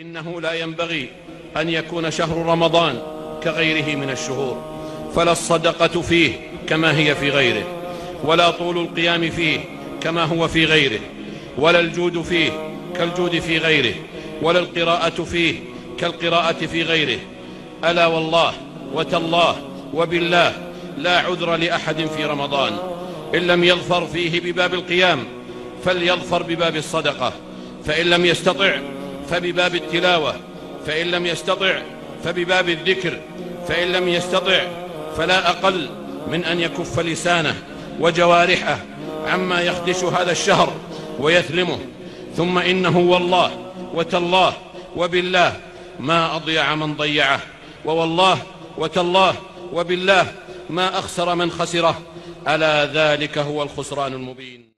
إنه لا ينبغي أن يكون شهر رمضان كغيره من الشهور، فلا الصدقة فيه كما هي في غيره، ولا طول القيام فيه كما هو في غيره، ولا الجود فيه كالجود في غيره، ولا القراءة فيه كالقراءة في غيره. ألا والله وتالله وبالله لا عذر لأحد في رمضان إن لم يظفر فيه بباب القيام فليظفر بباب الصدقة، فإن لم يستطع فبباب التلاوة، فإن لم يستطع فبباب الذكر، فإن لم يستطع فلا أقل من أن يكف لسانه وجوارحه عما يخدش هذا الشهر ويثلمه. ثم إنه والله وتالله وبالله ما أضيع من ضيعه، ووالله وتالله وبالله ما أخسر من خسره. ألا ذلك هو الخسران المبين.